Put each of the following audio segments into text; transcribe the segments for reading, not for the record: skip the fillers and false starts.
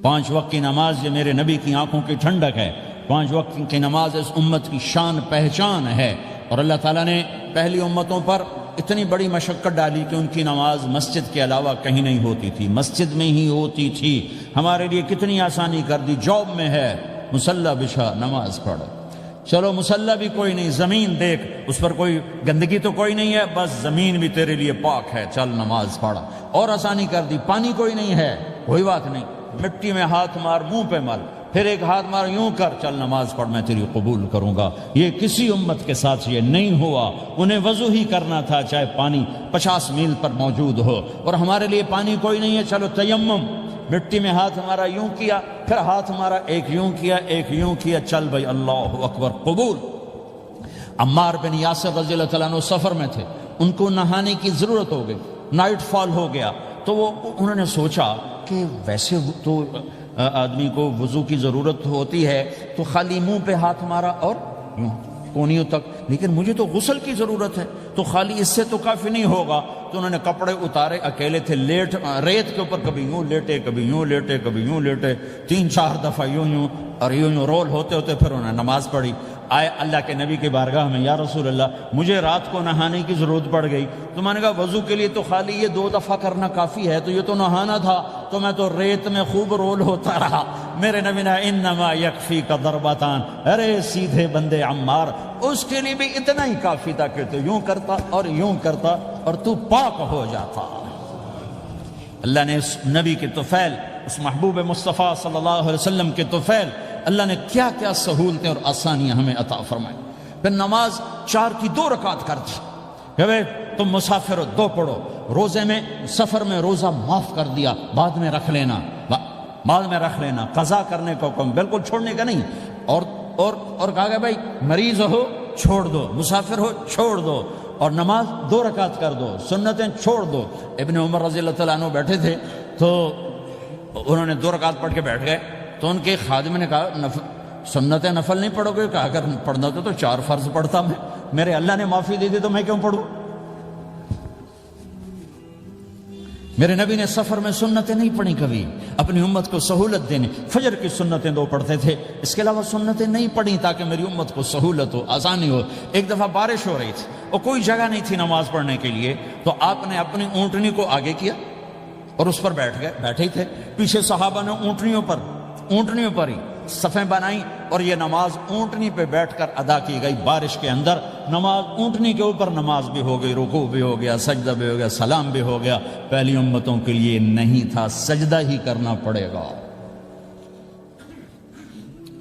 5 وقت کی نماز یہ میرے نبی کی آنکھوں کی ٹھنڈک ہے، 5 وقت کی نماز اس امت کی شان پہچان ہے۔ اور اللہ تعالیٰ نے پہلی امتوں پر اتنی بڑی مشقت ڈالی کہ ان کی نماز مسجد کے علاوہ کہیں نہیں ہوتی تھی، مسجد میں ہی ہوتی تھی۔ ہمارے لیے کتنی آسانی کر دی، جاب میں ہے مصلی بچھا نماز پڑھ، چلو مصلی بھی کوئی نہیں، زمین دیکھ اس پر کوئی گندگی تو کوئی نہیں ہے، بس زمین بھی تیرے لیے پاک ہے، چل نماز پڑھ۔ اور آسانی کر دی، پانی کوئی نہیں ہے، کوئی بات نہیں، مٹی میں ہاتھ مار، منہ پہ مل، پھر ایک ہاتھ مار، یوں کر، چل نماز پڑھ، میں تیری قبول کروں گا۔ یہ کسی امت کے ساتھ یہ نہیں ہوا، انہیں وضو ہی کرنا تھا چاہے پانی 50 میل پر موجود ہو۔ اور ہمارے لیے پانی کوئی نہیں ہے، چلو تیمم، مٹی میں ہاتھ ہمارا یوں کیا، پھر ہاتھ ہمارا ایک یوں کیا، ایک یوں کیا، چل بھائی اللہ اکبر قبول۔ عمار بن یاسر رضی اللہ تعالیٰ عنہ سفر میں تھے، ان کو نہانے کی ضرورت ہو گئی، نائٹ فال ہو گیا، تو انہوں نے سوچا کہ ویسے تو آدمی کو وضو کی ضرورت ہوتی ہے تو خالی منہ پہ ہاتھ مارا اور یوں کونیوں تک، لیکن مجھے تو غسل کی ضرورت ہے، تو خالی اس سے تو کافی نہیں ہوگا۔ تو انہوں نے کپڑے اتارے، اکیلے تھے، ریت کے اوپر کبھی یوں لیٹے، کبھی یوں لیٹے، کبھی یوں لیٹے، 3-4 دفعہ یوں اور یوں رول ہوتے ہوتے پھر انہوں نے نماز پڑھی۔ آئے اللہ کے نبی کی بارگاہ میں، یا رسول اللہ مجھے رات کو نہانے کی ضرورت پڑ گئی، تو میں نے کہا وضو کے لیے تو خالی یہ 2 دفعہ کرنا کافی ہے، تو یہ تو نہانا تھا، تو میں تو ریت میں خوب رول ہوتا رہا۔ میرے نبی نے انما یکفیک ضربتان، ارے سیدھے بندے عمار، اس کے لیے بھی اتنا ہی کافی تھا کہ تو یوں کرتا اور یوں کرتا اور تو پاک ہو جاتا۔ اللہ نے اس نبی کے طفیل، اس محبوب مصطفیٰ صلی اللہ علیہ وسلم کے طفیل، اللہ نے کیا کیا سہولتیں اور آسانیاں ہمیں عطا فرمائیں۔ پھر نماز 4 کی 2 رکعت کر دی کہ بھئی تم مسافر ہو 2 پڑھو، روزے میں سفر میں روزہ معاف کر دیا، بعد میں رکھ لینا، بعد میں رکھ لینا، قضا کرنے کو حکم، بالکل چھوڑنے کا نہیں۔ اور کہا کہ بھائی مریض ہو چھوڑ دو، مسافر ہو چھوڑ دو، اور نماز 2 رکعت کر دو، سنتیں چھوڑ دو۔ ابن عمر رضی اللہ تعالیٰ عنہ بیٹھے تھے تو انہوں نے 2 رکعت پڑھ کے بیٹھ گئے، تو ان کے خادم نے کہا سنتیں نفل نہیں پڑھو گے؟ کہا اگر پڑھنا تو 4 فرض پڑھتا میں، میرے اللہ نے معافی دے دی تو میں کیوں پڑھوں؟ میرے نبی نے سفر میں سنتیں نہیں پڑھی کبھی، اپنی امت کو سہولت دینے، فجر کی سنتیں 2 پڑھتے تھے، اس کے علاوہ سنتیں نہیں پڑھی تاکہ میری امت کو سہولت ہو، آسانی ہو۔ ایک دفعہ بارش ہو رہی تھی اور کوئی جگہ نہیں تھی نماز پڑھنے کے لیے، تو آپ نے اپنی اونٹنی کو آگے کیا اور اس پر بیٹھ گئے، بیٹھے ہی تھے، پیچھے صحابہ نے اونٹنیوں پر ہی صفیں بنائیں، اور یہ نماز اونٹنی پہ بیٹھ کر ادا کی گئی۔ بارش کے اندر نماز اونٹنی کے اوپر نماز بھی ہو گئی، رکوع بھی ہو گیا، سجدہ بھی ہو گیا، سلام بھی ہو گیا۔ پہلی امتوں کے لیے نہیں تھا، سجدہ ہی کرنا پڑے گا۔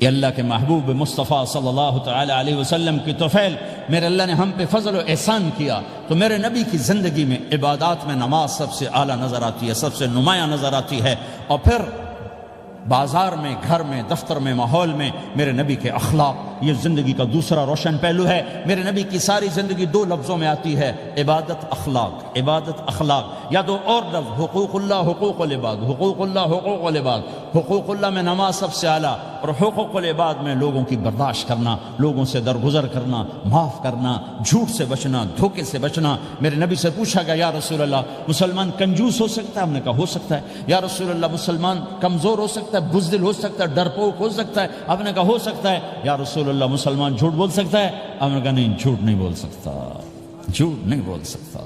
یہ اللہ کے محبوب مصطفیٰ صلی اللہ تعالی علیہ وسلم کی طفیل، میرے اللہ نے ہم پہ فضل و احسان کیا، تو میرے نبی کی زندگی میں عبادات میں نماز سب سے اعلیٰ نظر آتی ہے، سب سے نمایاں نظر آتی ہے۔ اور پھر بازار میں، گھر میں، دفتر میں، ماحول میں میرے نبی کے اخلاق، یہ زندگی کا دوسرا روشن پہلو ہے۔ میرے نبی کی ساری زندگی 2 لفظوں میں آتی ہے، عبادت اخلاق، عبادت اخلاق، یا 2 اور لفظ، حقوق اللہ، حقوق العباد، حقوق اللہ، حقوق العباد۔ حقوق اللہ میں نماز سب سے اعلیٰ، اور حقوق العباد میں لوگوں کی برداشت کرنا، لوگوں سے درگزر کرنا، معاف کرنا، جھوٹ سے بچنا، دھوکے سے بچنا۔ میرے نبی سے پوچھا گیا یا رسول اللہ مسلمان کنجوس ہو سکتا ہے؟ ہم نے کہا ہو سکتا ہے۔ یا رسول اللہ مسلمان کمزور ہو سکتا ہے، بزدل ہو سکتا ہے، ڈرپوک ہو سکتا ہے؟ آپ نے کہا ہو سکتا ہے۔ یا رسول اللہ مسلمان جھوٹ بول سکتا ہے؟ آپ نے کہا نہیں، جھوٹ نہیں بول سکتا، جھوٹ نہیں بول سکتا۔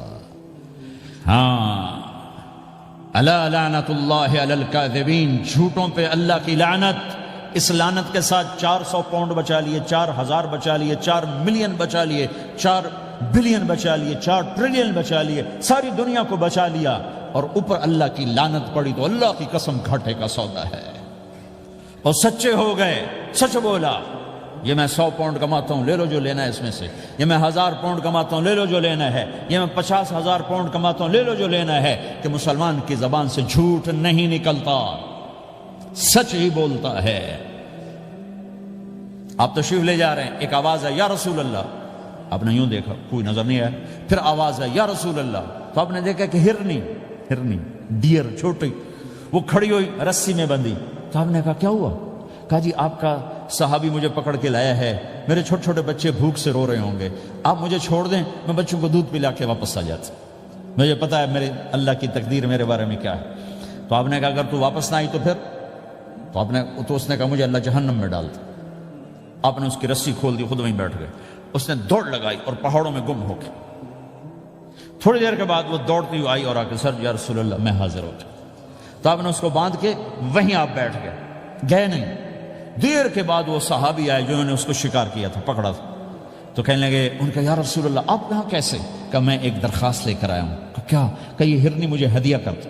ہاں، الا لعنت اللہ علی الکاذبین، جھوٹوں پہ اللہ کی لعنت۔ اس لعنت کے ساتھ 400 پاؤنڈ بچا لیے، 4000 بچا لیے، 4 ملین بچا لیے، 4 بلین بچا لیے، 4 ٹریلین بچا لیے، ساری دنیا کو بچا لیا، اور اوپر اللہ کی لعنت پڑی تو اللہ کی قسم گھاٹے کا سودا ہے۔ اور سچے ہو گئے، سچ بولا، یہ میں 100 پاؤنڈ کماتا ہوں، لے لو جو لینا ہے اس میں سے، یہ میں 1000 پاؤنڈ کماتا ہوں، لے لو جو لینا ہے، یہ میں 50,000 پاؤنڈ کماتا ہوں، لے لو جو لینا ہے، کہ مسلمان کی زبان سے جھوٹ نہیں نکلتا، سچ ہی بولتا ہے۔ آپ تشریف لے جا رہے ہیں، ایک آواز ہے یا رسول اللہ، آپ نے یوں دیکھا، کوئی نظر نہیں آیا، پھر آواز ہے یا رسول اللہ، تو آپ نے دیکھا کہ ہرنی ڈیئر چھوٹی وہ کھڑی ہوئی، رسی میں بندھی، تو آپ نے کہا کیا ہوا؟ کہا جی آپ کا صحابی مجھے پکڑ کے لایا ہے، میرے چھوٹے چھوٹے بچے بھوک سے رو رہے ہوں گے، آپ مجھے چھوڑ دیں، میں بچوں کو دودھ پلا کے واپس آ جاتا، مجھے پتا ہے میرے اللہ کی تقدیر میرے بارے میں کیا ہے۔ تو آپ نے کہا اگر تو واپس نہ آئی تو پھر تو اس نے کہا مجھے اللہ جہنم میں ڈال دے۔ آپ نے اس کی رسی کھول دی، خود وہیں بیٹھ گئے۔ اس نے دوڑ لگائی اور پہاڑوں میں گم ہو گئے۔ تھوڑی دیر کے بعد وہ دوڑتی ہوئی آئی اور آ کے سر یا رسول اللہ میں حاضر ہو جاؤں۔ تو آپ نے اس کو باندھ کے وہیں آپ بیٹھ گئے نہیں۔ دیر کے بعد وہ صحابی آئے جنہوں نے اس کو شکار کیا تھا، پکڑا تھا، تو کہنے لگے ان کا یا رسول اللہ آپ یہاں کیسے؟ کہا میں ایک درخواست لے کر آیا ہوں۔ کہا کیا؟ کہ یہ ہرنی مجھے ہدیہ کر دو۔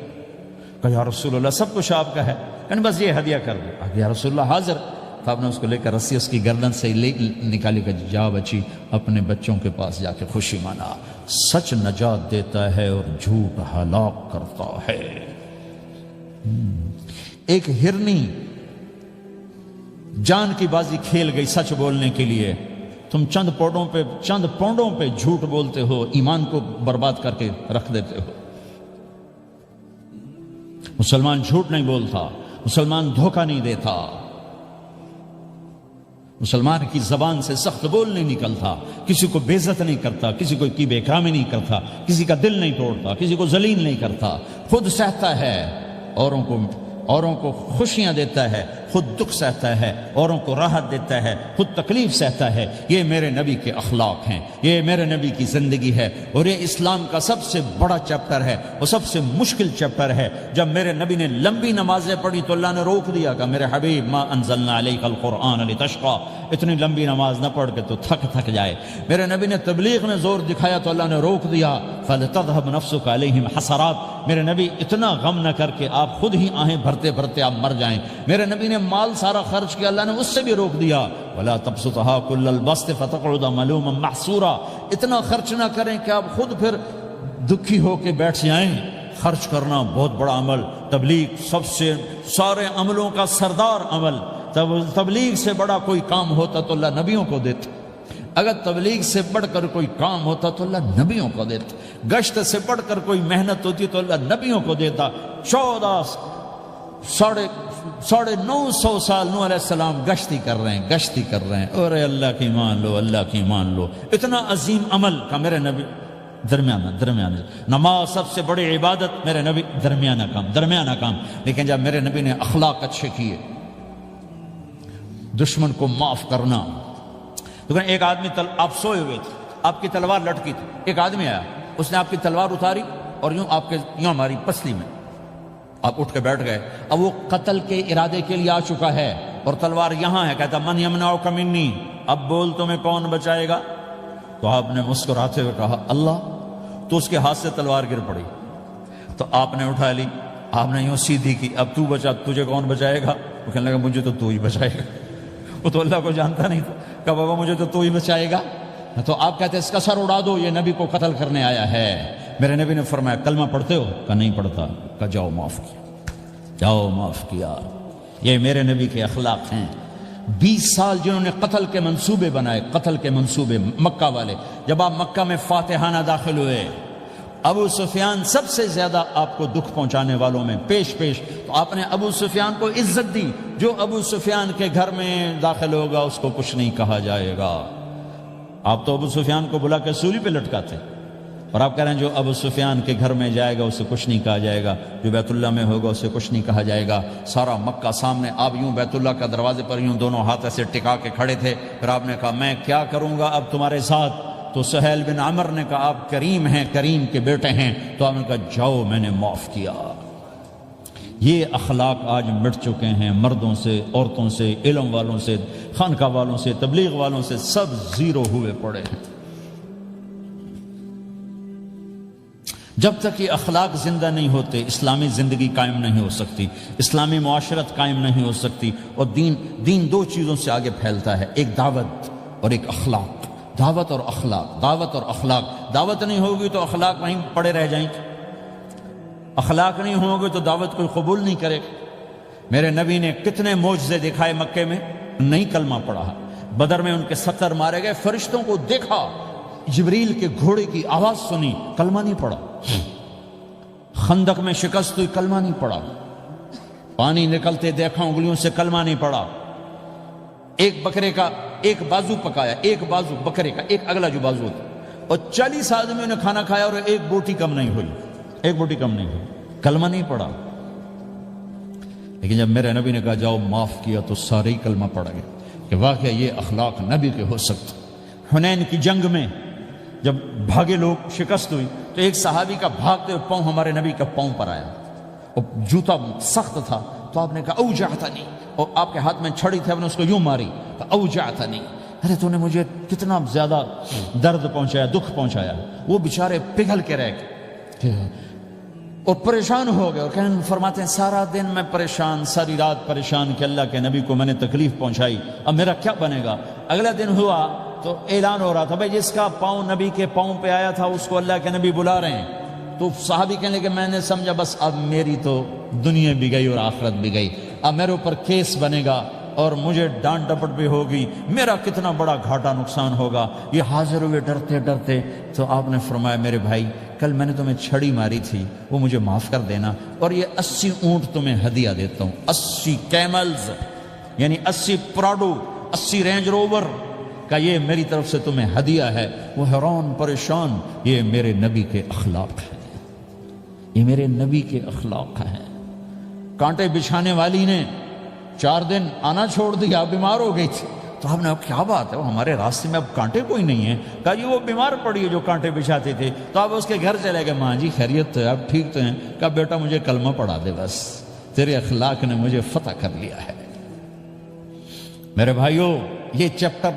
کہا یا رسول اللہ سب کچھ آپ کا ہے، کہنے بس یہ ہدیہ کر دو۔ یا رسول اللہ حاضر۔ تو آپ نے اس کو لے کر رسی اس کی گردن سے نکالی کہ جا بچی اپنے بچوں کے پاس جا کے خوشی منا، سچ نجات دیتا ہے اور جھوٹ ہلاک کرتا ہے۔ ایک ہرنی جان کی بازی کھیل گئی سچ بولنے کے لیے، تم چند پونڈوں پہ جھوٹ بولتے ہو، ایمان کو برباد کر کے رکھ دیتے ہو۔ مسلمان جھوٹ نہیں بولتا، مسلمان دھوکہ نہیں دیتا، مسلمان کی زبان سے سخت بول نہیں نکلتا، کسی کو بے عزت نہیں کرتا، کسی کو کی بے اکرامی نہیں کرتا، کسی کا دل نہیں توڑتا، کسی کو ذلیل نہیں کرتا، خود سہتا ہے، اوروں کو خوشیاں دیتا ہے، خود دکھ سہتا ہے، اوروں کو راحت دیتا ہے، خود تکلیف سہتا ہے۔ یہ میرے نبی کے اخلاق ہیں، یہ میرے نبی کی زندگی ہے، اور یہ اسلام کا سب سے بڑا چیپٹر ہے، وہ سب سے مشکل چیپٹر ہے۔ جب میرے نبی نے لمبی نمازیں پڑھی تو اللہ نے روک دیا کہ میرے حبیب ما انزلنا علیک القرآن لتشقى، اتنی لمبی نماز نہ پڑھ کے تو تھک جائے۔ میرے نبی نے تبلیغ میں زور دکھایا تو اللہ نے روک دیا، فلتذهب نفسک علیہم حسرات، میرے نبی اتنا غم نہ کر کے آپ خود ہی آہیں بھرتے بھرتے آپ مر جائیں۔ میرے نبی نے مال سارا خرچ کیا، اللہ نے اس سے بھی روک دیا، ولا تبسطها كل البسط فتقعد ملوما محسورا، اتنا خرچ نہ کریں کہ آپ خود پھر دکھی ہو کے بیٹھ جائیں۔ خرچ کرنا بہت بڑا عمل، تبلیغ سب سے سارے عملوں کا سردار عمل، تبلیغ سے بڑا کوئی کام ہوتا تو اللہ نبیوں کو دیتا، اگر تبلیغ سے بڑھ کر کوئی کام ہوتا تو اللہ نبیوں کو دیتا، گشت سے بڑھ کر کوئی محنت ہوتی تو اللہ نبیوں کو دیتا۔ 950 سال نوح علیہ السلام گشتی کر رہے ہیں، اور اللہ کی مان لو، اتنا عظیم عمل کا میرے نبی درمیانہ نماز سب سے بڑی عبادت، میرے نبی درمیانہ کام، لیکن جب میرے نبی نے اخلاق اچھے کیے، دشمن کو معاف کرنا۔ تو ایک آدمی آپ سوئے ہوئے تھے، آپ کی تلوار لٹکی تھی، ایک آدمی آیا، اس نے آپ کی تلوار اتاری اور یوں ماری پسلی میں، آپ اٹھ کے بیٹھ گئے۔ اب وہ قتل کے ارادے کے لیے آ چکا ہے اور تلوار یہاں ہے، کہتا من یمنعک منی، اب بول تمہیں کون بچائے گا؟ تو آپ نے مسکراتے ہوئے کہا اللہ، تو اس کے ہاتھ سے تلوار گر پڑی، تو آپ نے اٹھا لی، آپ نے یوں سیدھی کی، اب تو بچا، تجھے کون بچائے گا؟ وہ کہنے لگا مجھے تو ہی بچائے گا، وہ تو اللہ کو جانتا نہیں تھا، کہا بابا مجھے تو ہی بچائے گا۔ تو آپ کہتے ہیں اس کا سر اڑا دو، یہ نبی کو قتل کرنے آیا ہے۔ میرے نبی نے فرمایا کلمہ پڑھتے ہو؟ کہا نہیں پڑھتا۔ کہا جاؤ معاف کیا۔ یہ میرے نبی کے اخلاق ہیں۔ 20 سال جنہوں نے قتل کے منصوبے بنائے، قتل کے منصوبے، مکہ والے، جب آپ مکہ میں فاتحانہ داخل ہوئے، ابو سفیان سب سے زیادہ آپ کو دکھ پہنچانے والوں میں پیش تو آپ نے ابو سفیان کو عزت دی۔ جو ابو سفیان کے گھر میں داخل ہوگا اس کو کچھ نہیں کہا جائے گا۔ آپ تو ابو سفیان کو بلا کے سولی پہ لٹکاتے، اور آپ کہہ رہے ہیں جو ابو سفیان کے گھر میں جائے گا اسے کچھ نہیں کہا جائے گا، جو بیت اللہ میں ہوگا اسے کچھ نہیں کہا جائے گا۔ سارا مکہ سامنے، آپ یوں بیت اللہ کا دروازے پر یوں دونوں ہاتھ ایسے ٹکا کے کھڑے تھے، پھر آپ نے کہا میں کیا کروں گا اب تمہارے ساتھ؟ تو سہیل بن عمر نے کہا آپ کریم ہیں، کریم کے بیٹے ہیں، تو آپ نے کہا جاؤ میں نے معاف کیا۔ یہ اخلاق آج مٹ چکے ہیں، مردوں سے، عورتوں سے، علم والوں سے، خانقاہ والوں سے، تبلیغ والوں سے، سب زیرو ہوئے پڑے ہیں۔ جب تک یہ اخلاق زندہ نہیں ہوتے اسلامی زندگی قائم نہیں ہو سکتی، اسلامی معاشرت قائم نہیں ہو سکتی، اور دین دو چیزوں سے آگے پھیلتا ہے، ایک دعوت اور ایک اخلاق۔ دعوت اور اخلاق، دعوت نہیں ہوگی تو اخلاق وہیں پڑے رہ جائیں گے، اخلاق نہیں ہوں گے تو دعوت کوئی قبول نہیں کرے گا۔ میرے نبی نے کتنے معجزے دکھائے مکے میں، نہیں کلمہ پڑھا۔ بدر میں ان کے 70 مارے گئے، فرشتوں کو دیکھا، جبریل کے گھوڑے کی آواز سنی، کلمہ نہیں پڑھا۔ خندق میں شکست ہوئی، کلمہ نہیں پڑھا۔ پانی نکلتے دیکھا انگلیوں سے، کلمہ نہیں پڑھا۔ ایک بکرے کا ایک بازو پکایا، ایک بازو بکرے کا، ایک اگلا جو بازو ہوتا، اور 40 آدمیوں نے کھانا کھایا اور ایک بوٹی کم نہیں ہوئی، کلمہ نہیں پڑھا۔ لیکن جب میرے نبی نے کہا جاؤ معاف کیا تو سارے ہی کلمہ پڑ گئے کہ واقعہ یہ اخلاق نبی کے ہو سکتے۔ حنین کی جنگ میں جب بھاگے لوگ، شکست ہوئی، تو ایک صحابی کا بھاگتے ہوئے پاؤں ہمارے نبی کا پاؤں پر آیا، اور جوتا سخت تھا، تو آپ نے کہا اوجعتنی، اور آپ کے ہاتھ میں چھڑی تھی، آپ نے اس کو یوں ماری، اوجعتنی، ارے تو نے مجھے کتنا زیادہ درد پہنچایا، دکھ پہنچایا۔ وہ بیچارے پگھل کے رہ گئے اور پریشان ہو گئے، اور فرماتے ہیں سارا دن میں پریشان، ساری رات پریشان کہ اللہ کے نبی کو میں نے تکلیف پہنچائی، اب میرا کیا بنے گا۔ اگلا دن ہوا تو اعلان ہو رہا تھا بھائی جس کا پاؤں نبی کے پاؤں پہ آیا تھا اس کو اللہ کے نبی بلا رہے ہیں۔ تو صحابی کہنے لگے میں نے سمجھا بس اب میری تو دنیا بھی گئی اور آخرت بھی گئی، اب میرے اوپر کیس بنے گا اور مجھے ڈانٹ ڈپٹ بھی ہوگی، میرا کتنا بڑا گھاٹا نقصان ہوگا۔ یہ حاضر ہوئے ڈرتے ڈرتے، تو آپ نے فرمایا میرے بھائی کل میں نے تمہیں چھڑی ماری تھی، وہ مجھے معاف کر دینا، اور یہ 80 اونٹ تمہیں ہدیہ دیتا ہوں، 80 کیملز یعنی 80 پراڈو، 80 رینج روور کا یہ میری طرف سے تمہیں ہدیہ ہے۔ وہ حیران پریشان، یہ میرے نبی کے اخلاق ہیں، یہ میرے نبی کے اخلاق ہیں۔ کانٹے بچھانے والی نے 4 دن آنا چھوڑ دیا، بیمار ہو گئی تھی، تو ہم نے کیا بات ہے، وہ ہمارے راستے میں اب کانٹے کوئی نہیں ہیں، کہا جی وہ بیمار پڑی ہے جو کانٹے بچھاتے تھے، تو آپ اس کے گھر چلے گئے، ماں جی خیریت تو ہے، اب ٹھیک تو ہیں، کہا بیٹا مجھے کلمہ پڑھا دے، بس تیرے اخلاق نے مجھے فتح کر لیا ہے۔ میرے بھائیوں یہ چیپٹر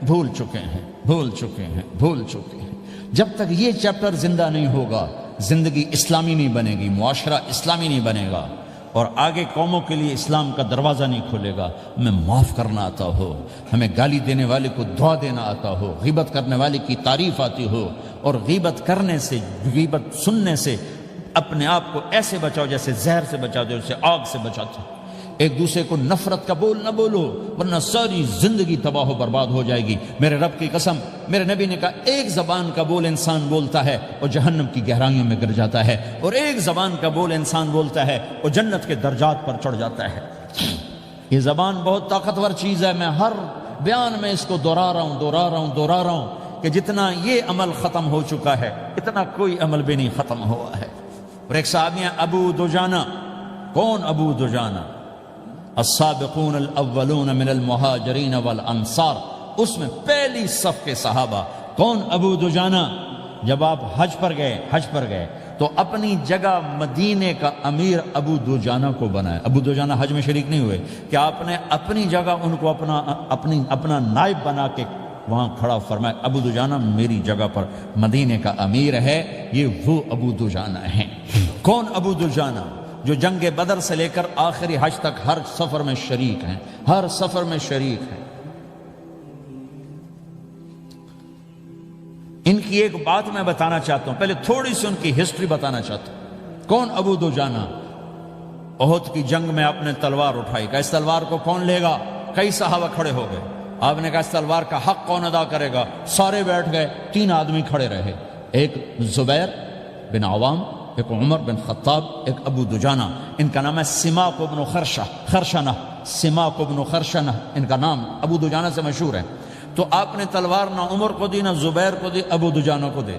بھول چکے ہیں، بھول چکے ہیں، بھول چکے ہیں۔ جب تک یہ چیپٹر زندہ نہیں ہوگا زندگی اسلامی نہیں بنے گی، معاشرہ اسلامی نہیں بنے گا، اور آگے قوموں کے لیے اسلام کا دروازہ نہیں کھلے گا۔ ہمیں معاف کرنا آتا ہو، ہمیں گالی دینے والے کو دعا دینا آتا ہو، غیبت کرنے والے کی تعریف آتی ہو، اور غیبت کرنے سے، غیبت سننے سے اپنے آپ کو ایسے بچاؤ جیسے زہر سے بچاتے ہو، جیسے آگ سے بچاتے ہو۔ ایک دوسرے کو نفرت کا بول نہ بولو ورنہ ساری زندگی تباہ و برباد ہو جائے گی۔ میرے رب کی قسم، میرے نبی نے کہا ایک زبان کا بول انسان بولتا ہے اور جہنم کی گہرائیوں میں گر جاتا ہے، اور ایک زبان کا بول انسان بولتا ہے اور جنت کے درجات پر چڑھ جاتا ہے۔ یہ زبان بہت طاقتور چیز ہے، میں ہر بیان میں اس کو دہرا رہا ہوں کہ جتنا یہ عمل ختم ہو چکا ہے اتنا کوئی عمل بھی نہیں ختم ہوا ہے۔ اور ایک صحابی ہیں ابو دجانہ۔ کون ابو دجانہ؟ السابقون الاولون من المہاجرین والانصار، اس میں پہلی صف کے صحابہ۔ کون ابو دجانہ؟ جب آپ حج پر گئے تو اپنی جگہ مدینے کا امیر ابو دجانہ کو بنایا۔ ابو دجانہ حج میں شریک نہیں ہوئے کہ آپ نے اپنی جگہ ان کو اپنا نائب بنا کے وہاں کھڑا فرمایا ابو دجانہ میری جگہ پر مدینے کا امیر ہے، یہ وہ ابو دجانہ ہیں۔ کون ابو دجانہ؟ جو جنگ بدر سے لے کر آخری حج تک ہر سفر میں شریک ہیں، ہر سفر میں شریک ہیں۔ ان کی ایک بات میں بتانا چاہتا ہوں، پہلے تھوڑی سی ان کی ہسٹری بتانا چاہتا ہوں۔ کون ابو دجانہ؟ احد کی جنگ میں آپ نے تلوار اٹھائی، کہا اس تلوار کو کون لے گا؟ کئی صحابہ کھڑے ہو گئے۔ آپ نے کہا اس تلوار کا حق کون ادا کرے گا؟ سارے بیٹھ گئے، 3 آدمی کھڑے رہے، ایک زبیر بن عوام، ایک عمر بن خطاب، ایک ابو دجانہ۔ ان کا نام ہے سماک بن خرشنہ، سماک بن خرشنہ ان کا نام ابو دجانہ سے مشہور ہے۔ تو آپ نے تلوار نہ عمر کو دی، نہ زبیر کو دی، ابو دجانہ کو دی۔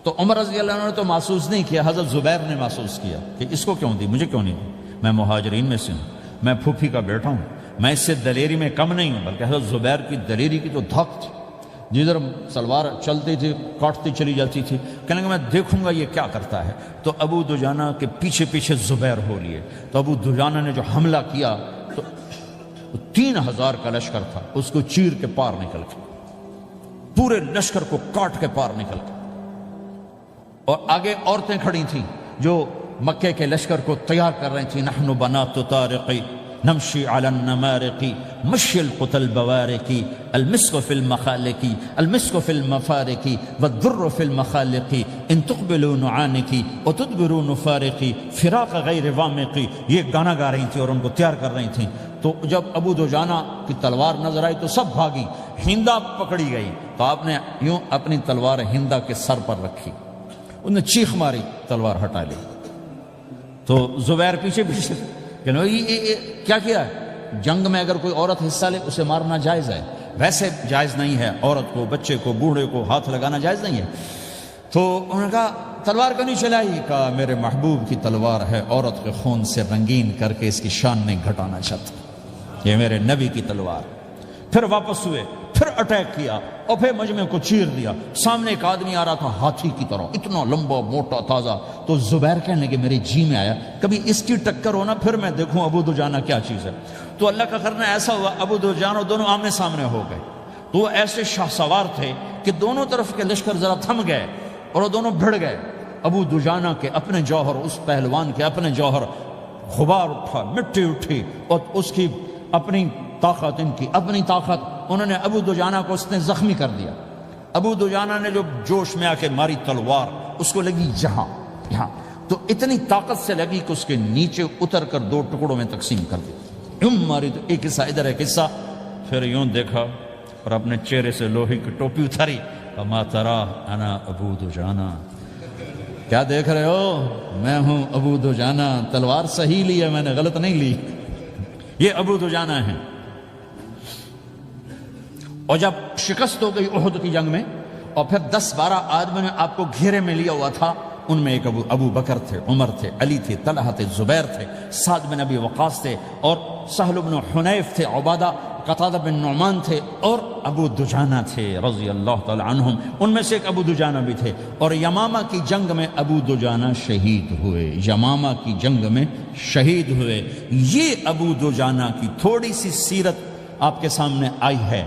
تو عمر رضی اللہ عنہ نے تو محسوس نہیں کیا، حضرت زبیر نے محسوس کیا کہ اس کو کیوں دی، مجھے کیوں نہیں دی؟ میں مہاجرین میں سے ہوں، میں پھوپھی کا بیٹا ہوں، میں اس سے دلیری میں کم نہیں ہوں۔ بلکہ حضرت زبیر کی دلیری کی تو دھک تھی، جدھر سلوار چلتی تھی کاٹتی چلی جاتی تھی، کہنے کہ میں دیکھوں گا یہ کیا کرتا ہے۔ تو ابو دجانہ کے پیچھے پیچھے زبیر ہو لیے۔ تو ابو دجانہ نے جو حملہ کیا تو 3000 کا لشکر تھا، اس کو چیر کے پار نکل کے، پورے لشکر کو کاٹ کے پار نکل کے، اور آگے عورتیں کھڑی تھیں جو مکے کے لشکر کو تیار کر رہی تھیں۔ نحن بنات طارقی نمشی علی النمارقی مشی القتل بوارقی المسک فی المخالقی المسک فی المفارقی والذر فی المخالقی ان تقبلوا نعانقی وتدبروا نفارقی فراق غیر وامقی۔ یہ گانا گا رہی تھیں اور ان کو تیار کر رہی تھیں۔ تو جب ابو دجانہ کی تلوار نظر آئی تو سب بھاگی، ہندا پکڑی گئی، تو آپ نے یوں اپنی تلوار ہندا کے سر پر رکھی، انہوں نے چیخ ماری، تلوار ہٹا لی۔ تو زبیر پیچھے پیچھے کہ کیا کیا ہے؟ جنگ میں اگر کوئی عورت حصہ لے اسے مارنا جائز ہے، ویسے جائز نہیں ہے، عورت کو، بچے کو، بوڑھے کو ہاتھ لگانا جائز نہیں ہے۔ تو انہوں نے کہا تلوار کیوں نہیں چلائی؟ کہا میرے محبوب کی تلوار ہے، عورت کے خون سے رنگین کر کے اس کی شان نہیں گھٹانا چاہتا، یہ میرے نبی کی تلوار۔ پھر واپس ہوئے، پھر اٹیک کیا اور پھر مجمع کو چیر دیا۔ سامنے ایک آدمی آ رہا تھا ہاتھی کی طرح، اتنا لمبا موٹا تازہ، تو زبیر کہنے لگے میرے جی میں آیا کبھی اس کی ٹکر ہونا پھر میں دیکھوں ابو دجانہ کیا چیز ہے۔ تو اللہ کا کرنا ایسا ہوا ابو دجانہ دونوں آمنے سامنے ہو گئے، تو وہ ایسے شاہ سوار تھے کہ دونوں طرف کے لشکر ذرا تھم گئے اور وہ دونوں بھڑ گئے۔ ابو دجانہ کے اپنے جوہر، اس پہلوان کے اپنے جوہر، غبار اٹھا، مٹی اٹھی، اور اس کی اپنی طاقت، ان کی اپنی طاقت، انہوں نے ابو دجانہ کو اس نے زخمی کر دیا۔ ابو دجانہ نے جو جوش میں آ کے ماری تلوار، اس کو لگی یہاں، تو اتنی طاقت سے لگی کہ اس کے نیچے اتر کر 2 ٹکڑوں میں تقسیم کر دی۔ یوں ماری تو ایک حصہ ادھر ایک حصہ، پھر یوں دیکھا اور اپنے چہرے سے لوہے کی ٹوپی اتاری، وما ترى انا ابو دجانہ، کیا دیکھ رہے ہو؟ میں ہوں ابو دجانہ، تلوار صحیح لی ہے میں نے، غلط نہیں لی۔ یہ ابو دجانہ ہیں۔ اور جب شکست ہو گئی احد کی جنگ میں، اور پھر 10-12 آدمیوں نے آپ کو گھیرے میں لیا ہوا تھا، ان میں ایک ابو بکر تھے، عمر تھے، علی تھے، طلحہ تھے، زبیر تھے، سعد بن ابی وقاص تھے، اور سہل بن حنیف تھے، عبادہ قتادہ بن نعمان تھے، اور ابو دجانہ تھے رضی اللہ تعالی عنہم۔ ان میں سے ایک ابو دجانہ بھی تھے، اور یمامہ کی جنگ میں ابو دجانہ شہید ہوئے، یمامہ کی جنگ میں شہید ہوئے۔ یہ ابو دجانہ کی تھوڑی سی سیرت آپ کے سامنے آئی ہے۔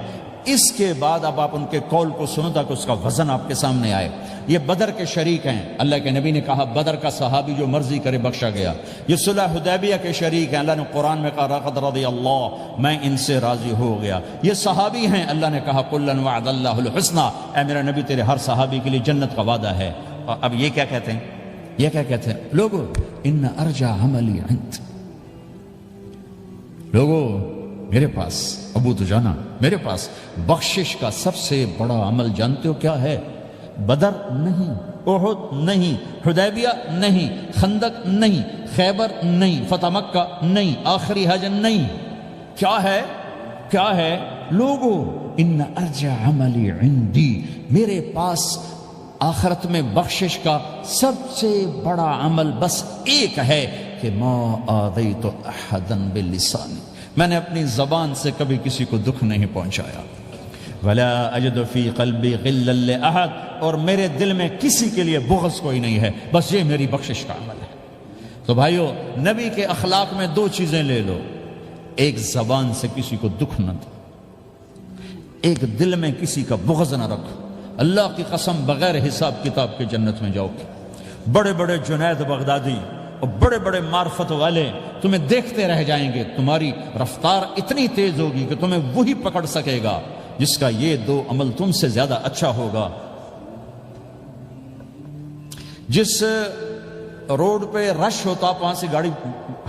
اس کے بعد اب آپ ان کے قول کو سنو تاکہ اس کا وزن آپ کے سامنے آئے۔ یہ بدر کے شریک ہیں، اللہ کے نبی نے کہا بدر کا صحابی جو مرضی کرے بخشا گیا۔ یہ صلح حدیبیہ کے شریک ہیں، اللہ نے قرآن میں کہا لقد رضی اللہ، میں ان سے راضی ہو گیا۔ یہ صحابی ہیں، اللہ نے کہا کلا وعد اللہ الحسنی، اے میرا نبی تیرے ہر صحابی کے لیے جنت کا وعدہ ہے۔ اور اب یہ کیا کہتے ہیں؟ یہ کیا کہتے ہیں لوگو؟ ان ارجع عملی عند، لوگو میرے پاس، ابو دجانہ میرے پاس بخشش کا سب سے بڑا عمل جانتے ہو کیا ہے؟ بدر نہیں، احد نہیں، حدیبیہ نہیں، خندق نہیں، خیبر نہیں، فتح مکہ نہیں، آخری حج نہیں۔ کیا ہے؟ کیا ہے لوگو؟ ان ارجع عملی عندی، میرے پاس آخرت میں بخشش کا سب سے بڑا عمل بس ایک ہے کہ ما آذیت احدا بلسانی، میں نے اپنی زبان سے کبھی کسی کو دکھ نہیں پہنچایا۔ ولا اجد فی قلبی غلا لاحد، اور میرے دل میں کسی کے لیے بغض کوئی نہیں ہے، بس یہ میری بخشش کا عمل ہے۔ تو بھائیو، نبی کے اخلاق میں 2 چیزیں لے لو، ایک زبان سے کسی کو دکھ نہ دو، ایک دل میں کسی کا بغض نہ رکھو۔ اللہ کی قسم بغیر حساب کتاب کے جنت میں جاؤ گے۔ بڑے بڑے جنید بغدادی اور بڑے بڑے معرفت والے تمہیں دیکھتے رہ جائیں گے، تمہاری رفتار اتنی تیز ہوگی کہ تمہیں وہی پکڑ سکے گا جس کا یہ 2 عمل تم سے زیادہ اچھا ہوگا۔ جس روڈ پہ رش ہوتا آپ وہاں سے گاڑی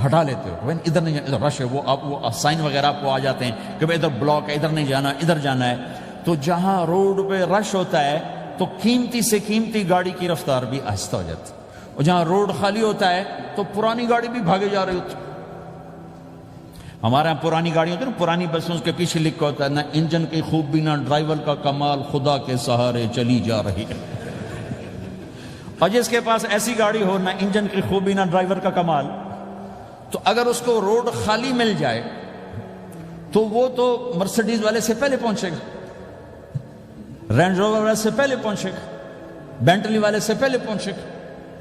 ہٹا لیتے ہو، ادھر نہیں جانا، ادھر رش ہے، وہ سائن وغیرہ آپ کو آ جاتے ہیں کہ ادھر بلاک ہے، ادھر نہیں جانا، ادھر جانا ہے۔ تو جہاں روڈ پہ رش ہوتا ہے تو قیمتی سے قیمتی گاڑی کی رفتار بھی آہستہ ہو جاتی ہے، اور جہاں روڈ خالی ہوتا ہے تو پرانی گاڑی بھی بھاگے جا رہی ہوتی ہے۔ ہمارے یہاں پرانی گاڑی ہوتی ہے نا، پرانی بسوں کے پیچھے لکھا ہوتا ہے نہ انجن کی خوبی نہ ڈرائیور کا کمال، خدا کے سہارے چلی جا رہی ہے۔ اور جس کے پاس ایسی گاڑی ہو، نہ انجن کی خوبی نہ ڈرائیور کا کمال، تو اگر اس کو روڈ خالی مل جائے تو وہ تو مرسیڈیز والے سے پہلے پہنچے گا، رینج روور والے سے پہلے پہنچے گا، بینٹلی والے سے پہلے پہنچے گا،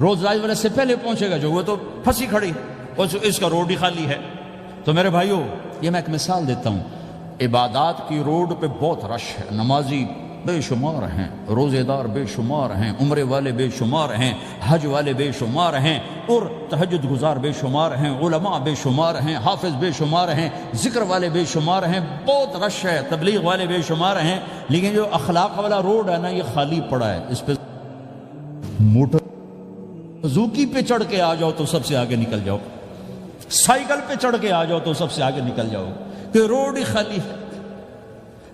رولز رائس والے سے پہلے پہنچے گا، جو وہ تو پھنسی کھڑی اور اس کا روڈ ہی خالی ہے۔ تو میرے بھائیو، یہ میں ایک مثال دیتا ہوں، عبادات کی روڈ پہ بہت رش ہے، نمازی بے شمار ہیں، روزے دار بے شمار ہیں، عمرے والے بے شمار ہیں، حج والے بے شمار ہیں، اور تہجد گزار بے شمار ہیں، علماء بے شمار ہیں، حافظ بے شمار ہیں، ذکر والے بے شمار ہیں، بہت رش ہے، تبلیغ والے بے شمار ہیں، لیکن جو اخلاق والا روڈ ہے نا، یہ خالی پڑا ہے۔ اس پہ موٹر زوکی پہ چڑھ کے آ جاؤ تو سب سے آگے نکل جاؤ، سائیکل پہ چڑھ کے آ جاؤ تو سب سے آگے نکل جاؤ، کہ روڈ ہی خالی ہے،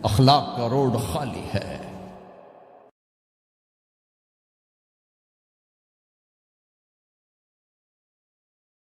اخلاق کا روڈ خالی ہے۔